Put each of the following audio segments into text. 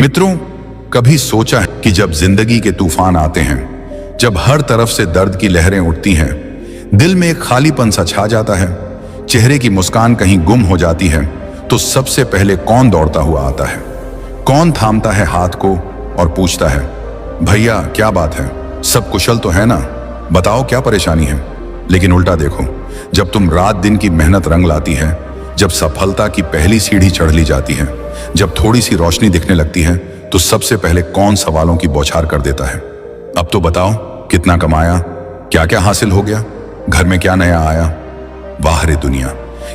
मित्रों, कभी सोचा है कि जब जिंदगी के तूफान आते हैं, जब हर तरफ से दर्द की लहरें उठती हैं, दिल में एक खालीपन सा छा जाता है, चेहरे की मुस्कान कहीं गुम हो जाती है, तो सबसे पहले कौन दौड़ता हुआ आता है? कौन थामता है हाथ को और पूछता है, भैया क्या बात है, सब कुशल तो है ना, बताओ क्या परेशानी है? लेकिन उल्टा देखो, जब तुम रात दिन की मेहनत रंग लाती है, जब सफलता की पहली सीढ़ी चढ़ ली जाती है, जब थोड़ी सी रोशनी दिखने लगती है, तो सबसे पहले कौन सवालों की बौछार कर देता है? अब तो बताओ, कितना कमाया, क्या क्या हासिल हो गया, घर में क्या नया आया? वाह रे दुनिया,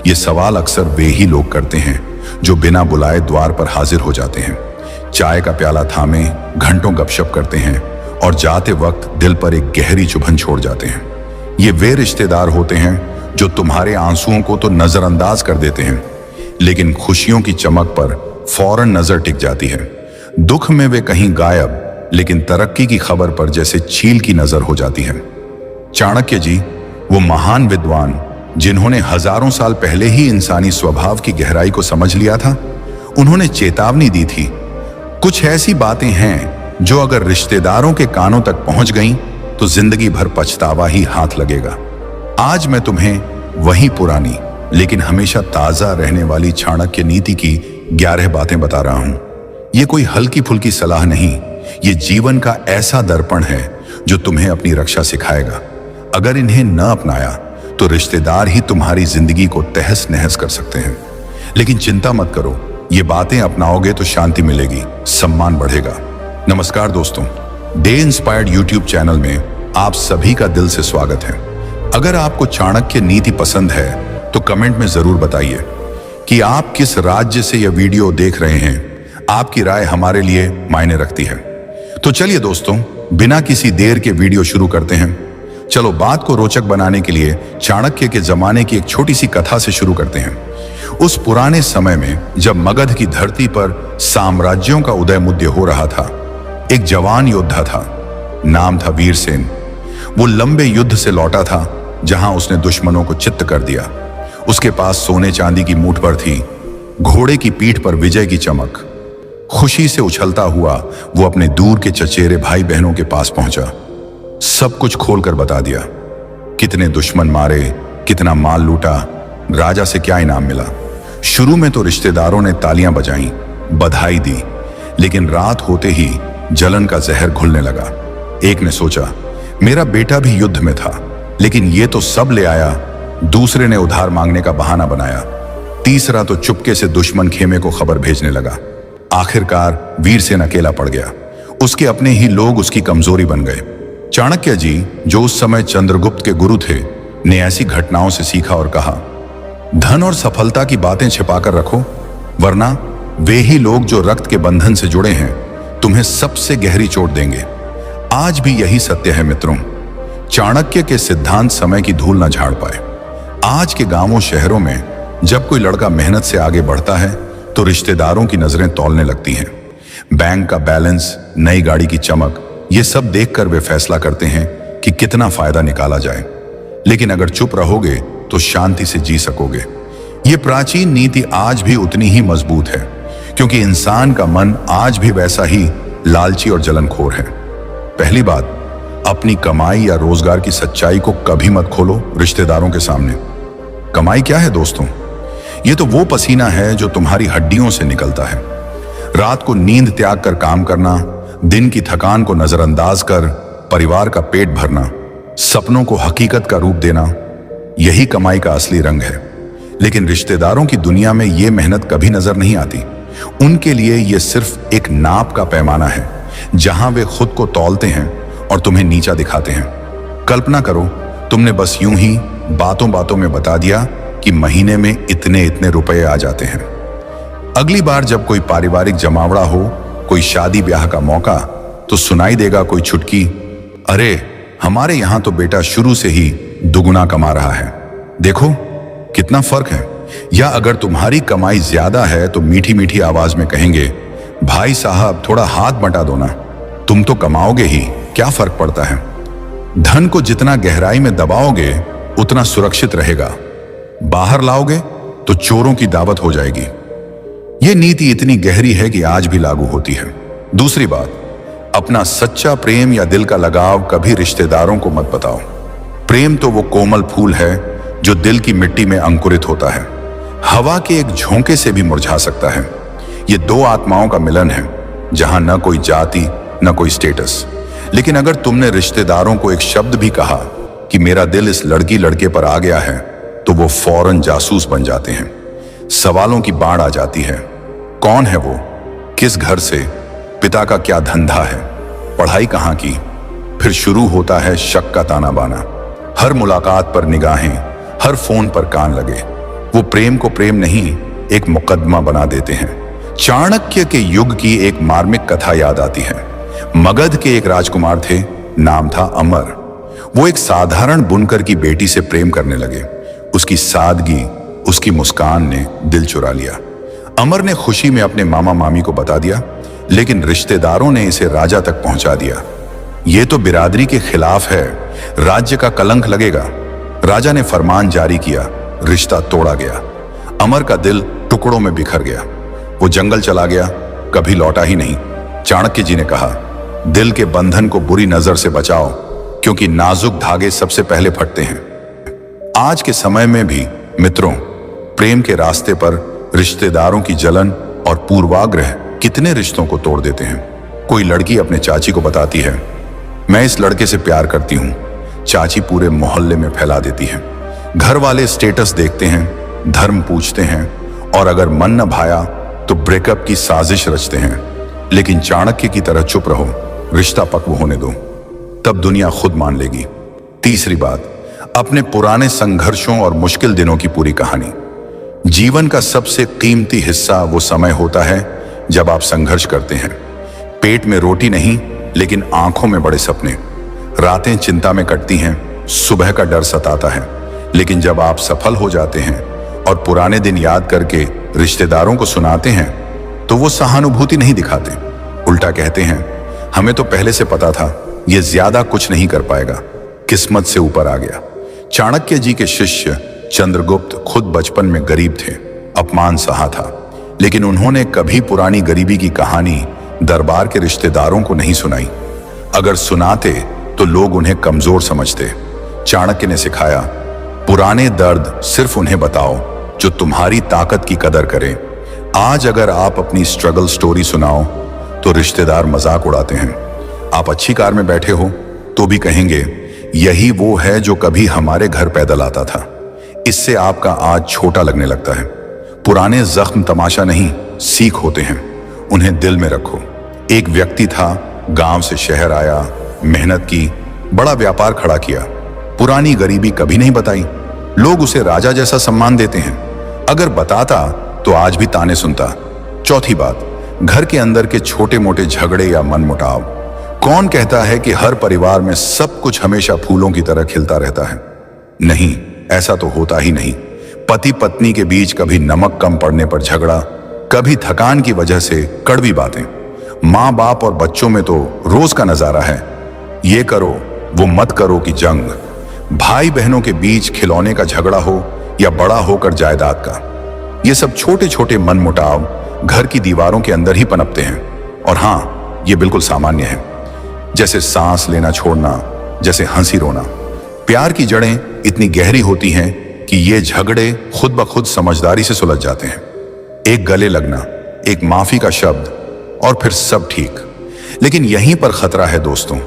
ये सवाल अक्सर वे ही लोग करते हैं जो बिना बुलाए द्वार पर हाजिर हो जाते हैं, चाय का प्याला थामे घंटों गपशप करते हैं और जाते वक्त दिल पर एक गहरी चुभन छोड़ जाते हैं। ये वे रिश्तेदार होते हैं जो तुम्हारे आंसुओं को तो नजरअंदाज कर देते हैं, लेकिन खुशियों की चमक पर फौरन नजर टिक जाती है। दुख में वे कहीं गायब, लेकिन तरक्की की खबर पर जैसे चील की नजर हो जाती है। चाणक्य जी, वो महान विद्वान जिन्होंने हजारों साल पहले ही इंसानी स्वभाव की गहराई को समझ लिया था, उन्होंने चेतावनी दी थी, कुछ ऐसी बातें हैं जो अगर रिश्तेदारों के कानों तक पहुंच गईं तो जिंदगी भर पछतावा ही हाथ लगेगा। आज मैं तुम्हें वही पुरानी लेकिन हमेशा ताजा रहने वाली चाणक्य नीति की 11 बातें बता रहा हूं। ये कोई हल्की फुल्की सलाह नहीं, ये जीवन का ऐसा दर्पण है जो तुम्हें अपनी रक्षा सिखाएगा। अगर इन्हें न अपनाया तो रिश्तेदार ही तुम्हारी जिंदगी को तहस नहस कर सकते हैं। लेकिन चिंता मत करो, ये बातें अपनाओगे तो शांति मिलेगी, सम्मान बढ़ेगा। नमस्कार दोस्तों, डे इंस्पायर्ड यूट्यूब चैनल में आप सभी का दिल से स्वागत है। अगर आपको चाणक्य नीति पसंद है तो कमेंट में जरूर बताइए कि आप किस राज्य से यह वीडियो देख रहे हैं। आपकी राय हमारे लिए मायने रखती है। तो चलिए दोस्तों, बिना किसी देर के वीडियो शुरू करते हैं। चलो बात को रोचक बनाने के लिए चाणक्य के जमाने की एक छोटी सी कथा से शुरू करते हैं। उस पुराने समय में जब मगध की धरती पर साम्राज्यों का उदय मुद्य हो रहा था, एक जवान योद्धा था, नाम था वीरसेन। वो लंबे युद्ध से लौटा था जहां उसने दुश्मनों को चित्त कर दिया। उसके पास सोने चांदी की मूठ भर थी, घोड़े की पीठ पर विजय की चमक। खुशी से उछलता हुआ वो अपने दूर के चचेरे भाई बहनों के पास पहुंचा, सब कुछ खोलकर बता दिया। कितने दुश्मन मारे, कितना माल लूटा, राजा से क्या इनाम मिला। शुरू में तो रिश्तेदारों ने तालियां बजाईं, बधाई दी, लेकिन रात होते ही जलन का जहर घुलने लगा। एक ने सोचा, मेरा बेटा भी युद्ध में था, लेकिन ये तो सब ले आया। दूसरे ने उधार मांगने का बहाना बनाया। तीसरा तो चुपके से दुश्मन खेमे को खबर भेजने लगा। आखिरकार वीरसेन अकेला पड़ गया। उसके अपने ही लोग उसकी कमजोरी बन गए। चाणक्य जी, जो उस समय चंद्रगुप्त के गुरु थे, ने ऐसी घटनाओं से सीखा और कहा, धन और सफलता की बातें छिपाकर रखो, वरना वे ही लोग जो रक्त के बंधन से जुड़े हैं तुम्हें सबसे गहरी चोट देंगे। आज भी यही सत्य है मित्रों। चाणक्य के सिद्धांत समय की धूल न झाड़ पाए। आज के गांवों शहरों में जब कोई लड़का मेहनत से आगे बढ़ता है तो रिश्तेदारों की नजरें तौलने लगती हैं। बैंक का बैलेंस, नई गाड़ी की चमक, ये सब देखकर वे फैसला करते हैं कि कितना फायदा निकाला जाए। लेकिन अगर चुप रहोगे तो शांति से जी सकोगे। ये प्राचीन नीति आज भी उतनी ही मजबूत है, क्योंकि इंसान का मन आज भी वैसा ही लालची और जलनखोर है। पहली बात, अपनी कमाई या रोजगार की सच्चाई को कभी मत खोलो रिश्तेदारों के सामने। कमाई क्या है दोस्तों? ये तो वो पसीना है जो तुम्हारी हड्डियों से निकलता है। रात को नींद त्याग कर काम करना, दिन की थकान को नजरअंदाज कर परिवार का पेट भरना, सपनों को हकीकत का रूप देना, यही कमाई का असली रंग है। लेकिन रिश्तेदारों की दुनिया में ये मेहनत कभी नजर नहीं आती। उनके लिए ये सिर्फ एक नाप का पैमाना है, जहां वे खुद को तौलते हैं और तुम्हें नीचा दिखाते हैं। कल्पना करो, तुमने बस यूं ही बातों बातों में बता दिया कि महीने में इतने इतने रुपए आ जाते हैं। अगली बार जब कोई पारिवारिक जमावड़ा हो, कोई शादी ब्याह का मौका, तो सुनाई देगा कोई छुटकी, अरे हमारे यहां तो बेटा शुरू से ही दुगुना कमा रहा है, देखो कितना फर्क है। या अगर तुम्हारी कमाई ज्यादा है तो मीठी मीठी आवाज में कहेंगे, भाई साहब थोड़ा हाथ बटा दो ना, तुम तो कमाओगे ही, क्या फर्क पड़ता है। धन को जितना गहराई में दबाओगे उतना सुरक्षित रहेगा, बाहर लाओगे तो चोरों की दावत हो जाएगी। यह नीति इतनी गहरी है कि आज भी लागू होती है। दूसरी बात, अपना सच्चा प्रेम या दिल का लगाव कभी रिश्तेदारों को मत बताओ। प्रेम तो वो कोमल फूल है जो दिल की मिट्टी में अंकुरित होता है, हवा के एक झोंके से भी मुरझा सकता है। ये दो आत्माओं का मिलन है, जहां न कोई जाति न कोई स्टेटस। लेकिन अगर तुमने रिश्तेदारों को एक शब्द भी कहा कि मेरा दिल इस लड़की लड़के पर आ गया है, तो वो फौरन जासूस बन जाते हैं। सवालों की बाढ़ आ जाती है। कौन है वो, किस घर से, पिता का क्या धंधा है, पढ़ाई कहाँ की। फिर शुरू होता है शक का ताना बाना। हर मुलाकात पर निगाहें, हर फोन पर कान लगे। वो प्रेम को प्रेम नहीं, एक मुकदमा बना देते हैं। चाणक्य के युग की एक मार्मिक कथा याद आती है। मगध के एक राजकुमार थे, नाम था अमर। वो एक साधारण बुनकर की बेटी से प्रेम करने लगे। उसकी सादगी, उसकी मुस्कान ने दिल चुरा लिया। अमर ने खुशी में अपने मामा मामी को बता दिया, लेकिन रिश्तेदारों ने इसे राजा तक पहुंचा दिया। ये तो बिरादरी के खिलाफ है, राज्य का कलंक लगेगा। राजा ने फरमान जारी किया, रिश्ता तोड़ा गया। अमर का दिल टुकड़ों में बिखर गया। वो जंगल चला गया, कभी लौटा ही नहीं। चाणक्य जी ने कहा, दिल के बंधन को बुरी नजर से बचाओ, क्योंकि नाजुक धागे सबसे पहले फटते हैं। आज के समय में भी मित्रों, प्रेम के रास्ते पर रिश्तेदारों की जलन और पूर्वाग्रह कितने रिश्तों को तोड़ देते हैं। कोई लड़की अपने चाची को बताती है, मैं इस लड़के से प्यार करती हूं। चाची पूरे मोहल्ले में फैला देती है। घर वाले स्टेटस देखते हैं, धर्म पूछते हैं, और अगर मन न भाया तो ब्रेकअप की साजिश रचते हैं। लेकिन चाणक्य की तरह चुप रहो, रिश्ता पक्व होने दो, तब दुनिया खुद मान लेगी। तीसरी बात, अपने पुराने संघर्षों और मुश्किल दिनों की पूरी कहानी। जीवन का सबसे कीमती हिस्सा वो समय होता है जब आप संघर्ष करते हैं। पेट में रोटी नहीं, लेकिन आंखों में बड़े सपने। रातें चिंता में कटती हैं, सुबह का डर सताता है। लेकिन जब आप सफल हो जाते हैं और पुराने दिन याद करके रिश्तेदारों को सुनाते हैं, तो वो सहानुभूति नहीं दिखाते। उल्टा कहते हैं, हमें तो पहले से पता था ये ज्यादा कुछ नहीं कर पाएगा, किस्मत से ऊपर आ गया। चाणक्य जी के शिष्य चंद्रगुप्त खुद बचपन में गरीब थे, अपमान सहा था, लेकिन उन्होंने कभी पुरानी गरीबी की कहानी दरबार के रिश्तेदारों को नहीं सुनाई। अगर सुनाते तो लोग उन्हें कमजोर समझते। चाणक्य ने सिखाया, पुराने दर्द सिर्फ उन्हें बताओ जो तुम्हारी ताकत की कदर करें। आज अगर आप अपनी स्ट्रगल स्टोरी सुनाओ तो रिश्तेदार मजाक उड़ाते हैं। आप अच्छी कार में बैठे हो तो भी कहेंगे, यही वो है जो कभी हमारे घर पैदल आता था। इससे आपका आज छोटा लगने लगता है। पुराने जख्म तमाशा नहीं, सीख होते हैं, उन्हें दिल में रखो। एक व्यक्ति था, गांव से शहर आया, मेहनत की, बड़ा व्यापार खड़ा किया, पुरानी गरीबी कभी नहीं बताई। लोग उसे राजा जैसा सम्मान देते हैं। अगर बताता तो आज भी ताने सुनता। चौथी बात, घर के अंदर के छोटे मोटे झगड़े या मनमुटाव। कौन कहता है कि हर परिवार में सब कुछ हमेशा फूलों की तरह खिलता रहता है? नहीं, ऐसा तो होता ही नहीं। पति पत्नी के बीच कभी नमक कम पड़ने पर झगड़ा, कभी थकान की वजह से कड़वी बातें। माँ बाप और बच्चों में तो रोज का नजारा है, ये करो वो मत करो की जंग। भाई बहनों के बीच खिलौने का झगड़ा हो या बड़ा होकर जायदाद का। ये सब छोटे छोटे मनमुटाव घर की दीवारों के अंदर ही पनपते हैं। और हाँ, ये बिल्कुल सामान्य है, जैसे सांस लेना छोड़ना, जैसे हंसी रोना। प्यार की जड़ें इतनी गहरी होती हैं कि ये झगड़े खुद ब खुद समझदारी से सुलझ जाते हैं। एक गले लगना, एक माफी का शब्द, और फिर सब ठीक। लेकिन यहीं पर खतरा है दोस्तों।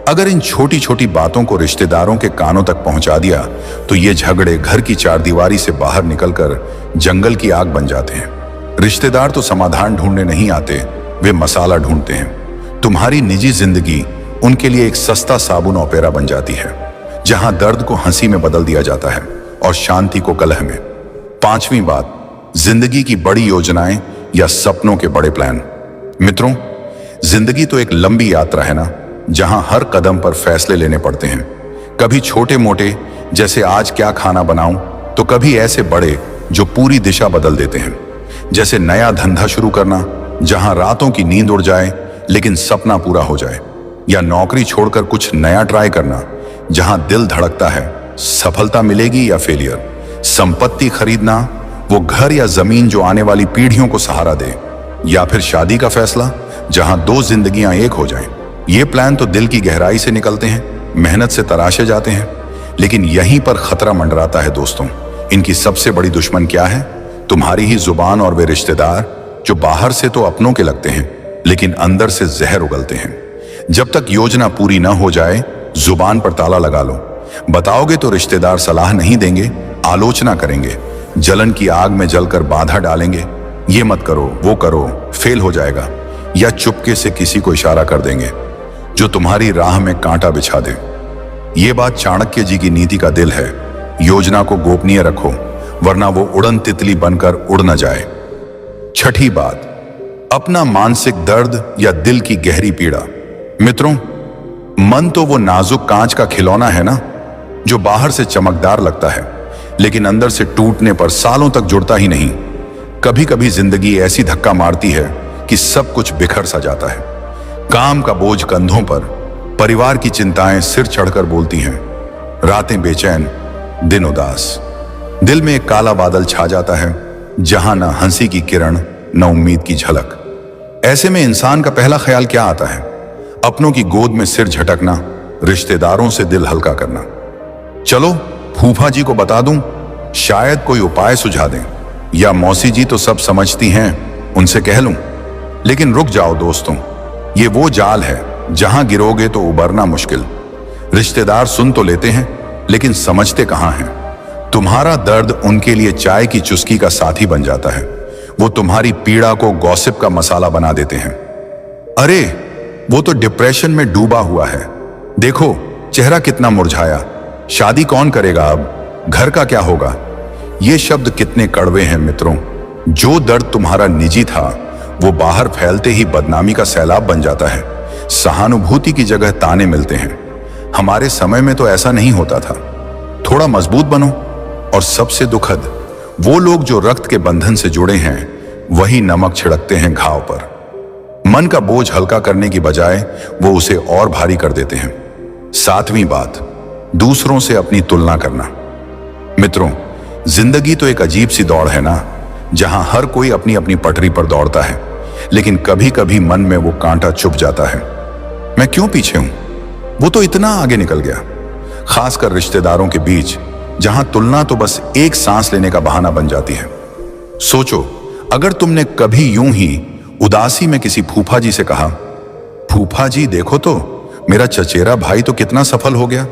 अगर इन छोटी छोटी बातों को रिश्तेदारों के कानों तक पहुंचा दिया तो ये झगड़े घर की चारदीवारी से बाहर निकलकर जंगल की आग बन जाते हैं। रिश्तेदार तो समाधान ढूंढने नहीं आते, वे मसाला ढूंढते हैं। तुम्हारी निजी जिंदगी उनके लिए एक सस्ता साबुन ओपेरा बन जाती है, जहां दर्द को हंसी में बदल दिया जाता है और शांति को कलह में। पांचवी बात, जिंदगी की बड़ी योजनाएं या सपनों के बड़े प्लान। मित्रों, जिंदगी तो एक लंबी यात्रा है ना, जहां हर कदम पर फैसले लेने पड़ते हैं। कभी छोटे मोटे, जैसे आज क्या खाना बनाऊं, तो कभी ऐसे बड़े जो पूरी दिशा बदल देते हैं, जैसे नया धंधा शुरू करना, जहां रातों की नींद उड़ जाए लेकिन सपना पूरा हो जाए, या नौकरी छोड़कर कुछ नया ट्राई करना, जहां दिल धड़कता है सफलता मिलेगी या फेलियर। संपत्ति खरीदना, वो घर या जमीन जो आने वाली पीढ़ियों को सहारा दे, या फिर शादी का फैसला जहां दो जिंदगियां एक हो जाएं। ये प्लान तो दिल की गहराई से निकलते हैं, मेहनत से तराशे जाते हैं, लेकिन यहीं पर खतरा मंडराता है दोस्तों। इनकी सबसे बड़ी दुश्मन क्या है? तुम्हारी ही जुबान और वे रिश्तेदार जो बाहर से तो अपनों के लगते हैं, लेकिन अंदर से जहर उगलते हैं। जब तक योजना पूरी न हो जाए, जुबान पर ताला लगा लो। बताओगे तो रिश्तेदार सलाह नहीं देंगे, आलोचना करेंगे, जलन की आग में जलकर बाधा डालेंगे। ये मत करो, वो करो, फेल हो जाएगा, या चुपके से किसी को इशारा कर देंगे जो तुम्हारी राह में कांटा बिछा दे। ये बात चाणक्य जी की नीति का दिल है। योजना को गोपनीय रखो, वरना वो उड़न तितली बनकर उड़ न जाए। छठी बात, अपना मानसिक दर्द या दिल की गहरी पीड़ा। मित्रों, मन तो वो नाजुक कांच का खिलौना है ना, जो बाहर से चमकदार लगता है, लेकिन अंदर से टूटने पर सालों तक जुड़ता ही नहीं। कभी कभी जिंदगी ऐसी धक्का मारती है कि सब कुछ बिखर सा जाता है। काम का बोझ कंधों पर, परिवार की चिंताएं सिर चढ़कर बोलती हैं, रातें बेचैन, दिन उदास। दिल में एक काला बादल छा जाता है, जहां न हंसी की किरण, न उम्मीद की झलक। ऐसे में इंसान का पहला ख्याल क्या आता है? अपनों की गोद में सिर झटकना, रिश्तेदारों से दिल हल्का करना। चलो फूफा जी को बता दूं, शायद कोई उपाय सुझा दें, या मौसी जी तो सब समझती हैं, उनसे कह लूं। लेकिन रुक जाओ दोस्तों, ये वो जाल है जहां गिरोगे तो उबरना मुश्किल। रिश्तेदार सुन तो लेते हैं, लेकिन समझते कहां हैं। तुम्हारा दर्द उनके लिए चाय की चुस्की का साथी बन जाता है। वो तुम्हारी पीड़ा को गॉसिप का मसाला बना देते हैं। अरे वो तो डिप्रेशन में डूबा हुआ है, देखो चेहरा कितना मुरझाया, शादी कौन करेगा अब, घर का क्या होगा। ये शब्द कितने कड़वे हैं मित्रों। जो दर्द तुम्हारा निजी था, वो बाहर फैलते ही बदनामी का सैलाब बन जाता है। सहानुभूति की जगह ताने मिलते हैं। हमारे समय में तो ऐसा नहीं होता था। थोड़ा मजबूत बनो। और सबसे दुखद, वो लोग जो रक्त के बंधन से जुड़े हैं, वही नमक छिड़कते हैं घाव पर। मन का बोझ हल्का करने की बजाय वो उसे और भारी कर देते हैं। सातवीं बात, दूसरों से अपनी तुलना करना। मित्रों, जिंदगी तो एक अजीब सी दौड़ है ना, जहां हर कोई अपनी अपनी पटरी पर दौड़ता है, लेकिन कभी कभी मन में वो कांटा चुभ जाता है। मैं क्यों पीछे हूं, वो तो इतना आगे निकल गया। खासकर रिश्तेदारों के बीच, जहां तुलना तो बस एक सांस लेने का बहाना बन जाती है। सोचो, अगर तुमने कभी यूं ही उदासी में किसी फूफा जी से कहा, फूफा जी देखो तो मेरा चचेरा भाई तो कितना सफल हो गया,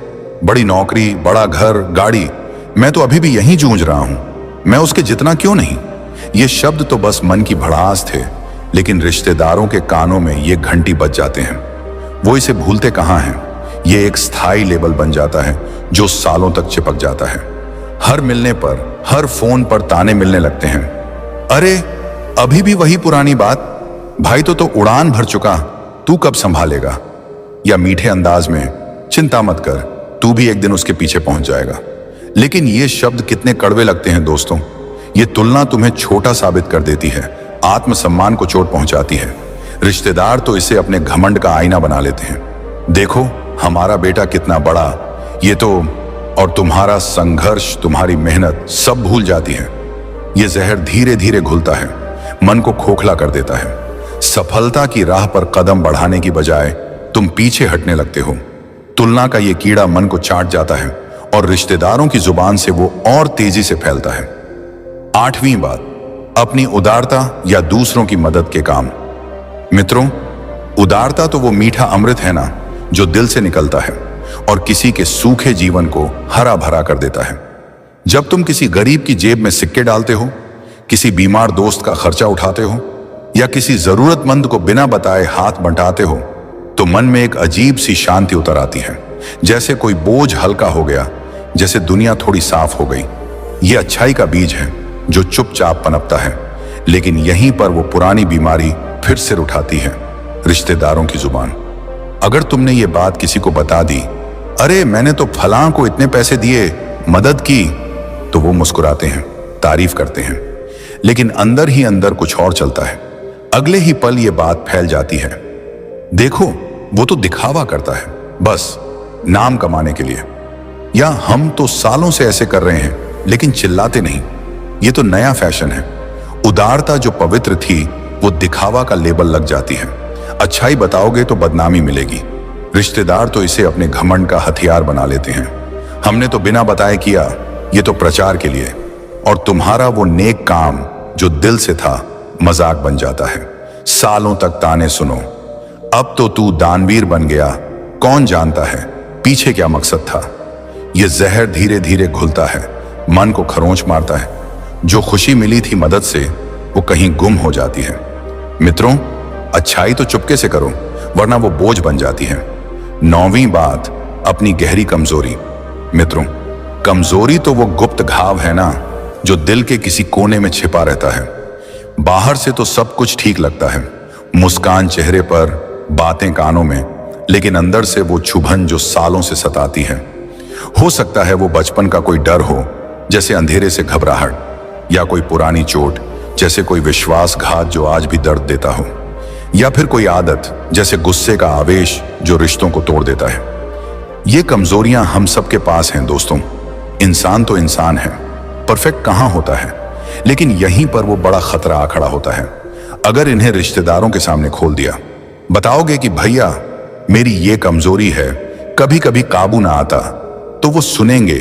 बड़ी नौकरी, बड़ा घर, गाड़ी, मैं तो अभी भी यहीं जूझ रहा हूं, मैं उसके जितना क्यों नहीं। ये शब्द तो बस मन की भड़ास थे, लेकिन रिश्तेदारों के कानों में ये घंटी बज जाते हैं। वो इसे भूलते कहां हैं। ये एक स्थायी लेबल बन जाता है जो सालों तक चिपक जाता है। हर मिलने पर, हर फोन पर ताने मिलने लगते हैं। अरे अभी भी वही पुरानी बात, भाई तो उड़ान भर चुका, तू कब संभालेगा। या मीठे अंदाज में, चिंता मत कर, तू भी एक दिन उसके पीछे पहुंच जाएगा। लेकिन ये शब्द कितने कड़वे लगते हैं दोस्तों। ये तुलना तुम्हें छोटा साबित कर देती है, आत्मसम्मान को चोट पहुंचाती है। रिश्तेदार तो इसे अपने घमंड का आईना बना लेते हैं। देखो हमारा बेटा कितना बड़ा, ये तो, और तुम्हारा संघर्ष, तुम्हारी मेहनत सब भूल जाती है। ये जहर धीरे धीरे घुलता है, मन को खोखला कर देता है। सफलता की राह पर कदम बढ़ाने की बजाय तुम पीछे हटने लगते हो। तुलना का ये कीड़ा मन को चाट जाता है और रिश्तेदारों की जुबान से वो और तेजी से फैलता है। आठवीं बात, अपनी उदारता या दूसरों की मदद के काम। मित्रों, उदारता तो वो मीठा अमृत है ना, जो दिल से निकलता है और किसी के सूखे जीवन को हरा भरा कर देता है। जब तुम किसी गरीब की जेब में सिक्के डालते हो, किसी बीमार दोस्त का खर्चा उठाते हो, या किसी जरूरतमंद को बिना बताए हाथ बंटाते हो, तो मन में एक अजीब सी शांति उतर आती है। जैसे कोई बोझ हल्का हो गया, जैसे दुनिया थोड़ी साफ हो गई। ये अच्छाई का बीज है जो चुपचाप पनपता है, लेकिन यहीं पर वो पुरानी बीमारी फिर सिर उठाती है, रिश्तेदारों की जुबान। अगर तुमने ये बात किसी को बता दी, अरे मैंने तो फलां को इतने पैसे दिए, मदद की, तो वो मुस्कुराते हैं, तारीफ करते हैं, लेकिन अंदर ही अंदर कुछ और चलता है। अगले ही पल ये बात फैल जाती है, देखो वो तो दिखावा करता है, बस नाम कमाने के लिए। या हम तो सालों से ऐसे कर रहे हैं, लेकिन चिल्लाते नहीं, ये तो नया फैशन है। उदारता जो पवित्र थी, वो दिखावा का लेबल लग जाती है। अच्छाई बताओगे तो बदनामी मिलेगी। रिश्तेदार तो इसे अपने घमंड का हथियार बना लेते हैं। हमने तो बिना बताए किया, ये तो प्रचार के लिए। और तुम्हारा वो नेक काम जो दिल से था मजाक बन जाता है। सालों तक ताने सुनो, अब तो तू दानवीर बन गया। कौन जानता है पीछे क्या मकसद था। ये जहर धीरे धीरे घुलता है, मन को खरोंच मारता है। जो खुशी मिली थी मदद से, वो कहीं गुम हो जाती है। मित्रों, अच्छाई तो चुपके से करो, वरना वो बोझ बन जाती है। 9वीं बात, अपनी गहरी कमजोरी। मित्रों, कमजोरी तो वो गुप्त घाव है ना, जो दिल के किसी कोने में छिपा रहता है। बाहर से तो सब कुछ ठीक लगता है, मुस्कान चेहरे पर, बातें कानों में, लेकिन अंदर से वो चुभन जो सालों से सताती है। हो सकता है वो बचपन का कोई डर हो, जैसे अंधेरे से घबराहट, या कोई पुरानी चोट, जैसे कोई विश्वासघात जो आज भी दर्द देता हो, या फिर कोई आदत, जैसे गुस्से का आवेश जो रिश्तों को तोड़ देता है। ये कमजोरियां हम सबके पास हैं दोस्तों। इंसान तो इंसान है, परफेक्ट कहां होता है, लेकिन यहीं पर वो बड़ा खतरा आ खड़ा होता है। अगर इन्हें रिश्तेदारों के सामने खोल दिया, बताओगे कि भैया मेरी ये कमजोरी है, कभी कभी काबू ना आता, तो वो सुनेंगे,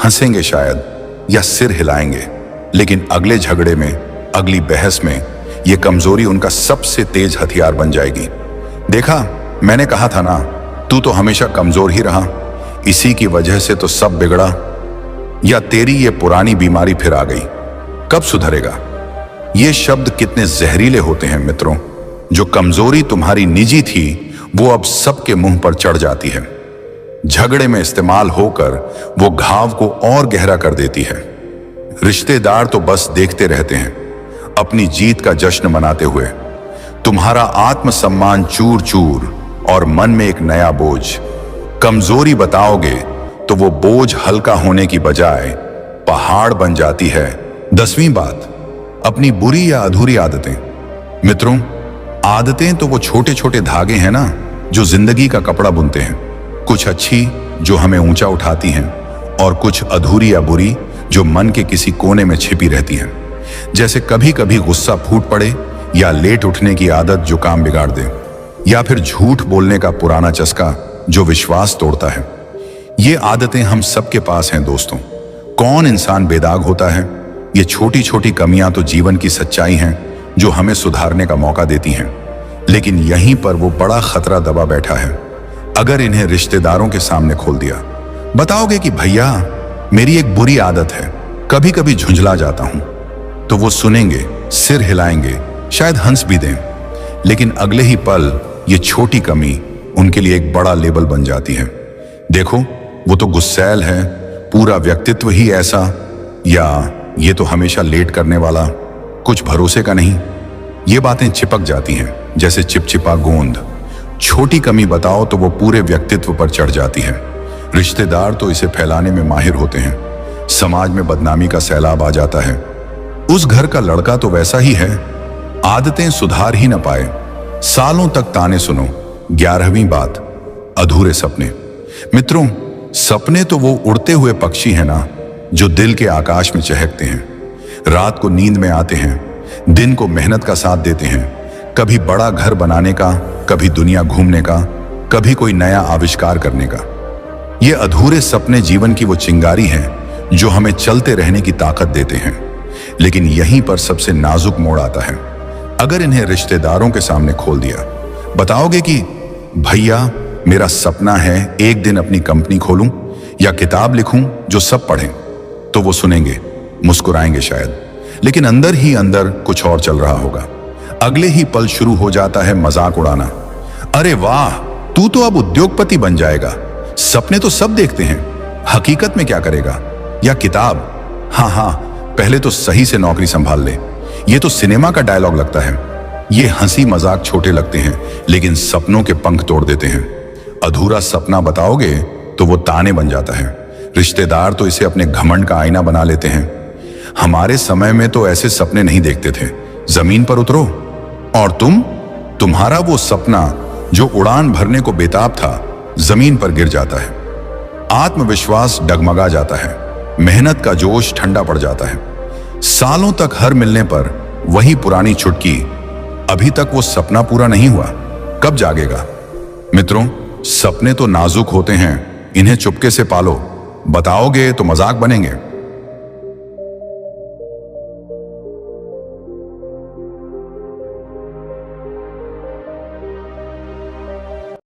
हंसेंगे शायद, या सिर हिलाएंगे। लेकिन अगले झगड़े में, अगली बहस में ये कमजोरी उनका सबसे तेज हथियार बन जाएगी। देखा, मैंने कहा था ना, तू तो हमेशा कमजोर ही रहा, इसी की वजह से तो सब बिगड़ा। या तेरी ये पुरानी बीमारी फिर आ गई, कब सुधरेगा। ये शब्द कितने जहरीले होते हैं मित्रों। जो कमजोरी तुम्हारी निजी थी, वो अब सबके मुंह पर चढ़ जाती है। झगड़े में इस्तेमाल होकर वो घाव को और गहरा कर देती है। रिश्तेदार तो बस देखते रहते हैं, अपनी जीत का जश्न मनाते हुए। तुम्हारा आत्मसम्मान चूर चूर और मन में एक नया बोझ। कमजोरी बताओगे तो वो बोझ हल्का होने की बजाय पहाड़ बन जाती है। 10वीं बात, अपनी बुरी या अधूरी आदतें। मित्रों, आदतें तो वो छोटे छोटे धागे हैं ना, जो जिंदगी का कपड़ा बुनते हैं। कुछ अच्छी जो हमें ऊंचा उठाती हैं, और कुछ अधूरी या बुरी जो मन के किसी कोने में छिपी रहती हैं। जैसे कभी कभी गुस्सा फूट पड़े, या लेट उठने की आदत जो काम बिगाड़ दे, या फिर झूठ बोलने का पुराना चस्का जो विश्वास तोड़ता है। ये आदतें हम सबके पास हैं दोस्तों। कौन इंसान बेदाग होता है। ये छोटी छोटी कमियां तो जीवन की सच्चाई हैं, जो हमें सुधारने का मौका देती हैं। लेकिन यहीं पर वो बड़ा खतरा दबा बैठा है। अगर इन्हें रिश्तेदारों के सामने खोल दिया, बताओगे कि भैया मेरी एक बुरी आदत है, कभी कभी झुंझला जाता हूं, तो वो सुनेंगे, सिर हिलाएंगे, शायद हंस भी दें। लेकिन अगले ही पल ये छोटी कमी उनके लिए एक बड़ा लेबल बन जाती है। देखो, वो तो गुस्सैल है, पूरा व्यक्तित्व ही ऐसा, या ये तो हमेशा लेट करने वाला, कुछ भरोसे का नहीं। ये बातें चिपक जाती हैं जैसे चिपचिपा गोंद। छोटी कमी बताओ तो वो पूरे व्यक्तित्व पर चढ़ जाती है। रिश्तेदार तो इसे फैलाने में माहिर होते हैं। समाज में बदनामी का सैलाब आ जाता है। उस घर का लड़का तो वैसा ही है, आदतें सुधार ही न पाए, सालों तक ताने सुनो। 11वीं बात, अधूरे सपने। मित्रों, सपने तो वो उड़ते हुए पक्षी हैं ना, जो दिल के आकाश में चहकते हैं, रात को नींद में आते हैं, दिन को मेहनत का साथ देते हैं। कभी बड़ा घर बनाने का, कभी दुनिया घूमने का, कभी कोई नया आविष्कार करने का। ये अधूरे सपने जीवन की वो चिंगारी हैं जो हमें चलते रहने की ताकत देते हैं। लेकिन यहीं पर सबसे नाजुक मोड़ आता है। अगर इन्हें रिश्तेदारों के सामने खोल दिया, बताओगे कि भैया मेरा सपना है एक दिन अपनी कंपनी खोलूं या किताब लिखूं जो सब पढ़ें, तो वो सुनेंगे, मुस्कुराएंगे शायद, लेकिन अंदर ही अंदर कुछ और चल रहा होगा। अगले ही पल शुरू हो जाता है मजाक उड़ाना। अरे वाह, तू तो अब उद्योगपति बन जाएगा, सपने तो सब देखते हैं, हकीकत में क्या करेगा। या किताब, हाँ हाँ, पहले तो सही से नौकरी संभाल ले। ये तो सिनेमा का डायलॉग लगता है। ये हंसी मजाक छोटे लगते हैं, लेकिन सपनों के पंख तोड़ देते हैं। अधूरा सपना बताओगे तो वो ताने बन जाता है। रिश्तेदार तो इसे अपने घमंड का आईना बना लेते हैं। हमारे समय में तो ऐसे सपने नहीं देखते थे, जमीन पर उतरो और तुम्हारा वो सपना जो उड़ान भरने को बेताब था, जमीन पर गिर जाता है। आत्मविश्वास डगमगा जाता है, मेहनत का जोश ठंडा पड़ जाता है। सालों तक हर मिलने पर वही पुरानी चुटकी, अभी तक वो सपना पूरा नहीं हुआ, कब जागेगा? मित्रों, सपने तो नाजुक होते हैं, इन्हें चुपके से पालो। बताओगे तो मजाक बनेंगे।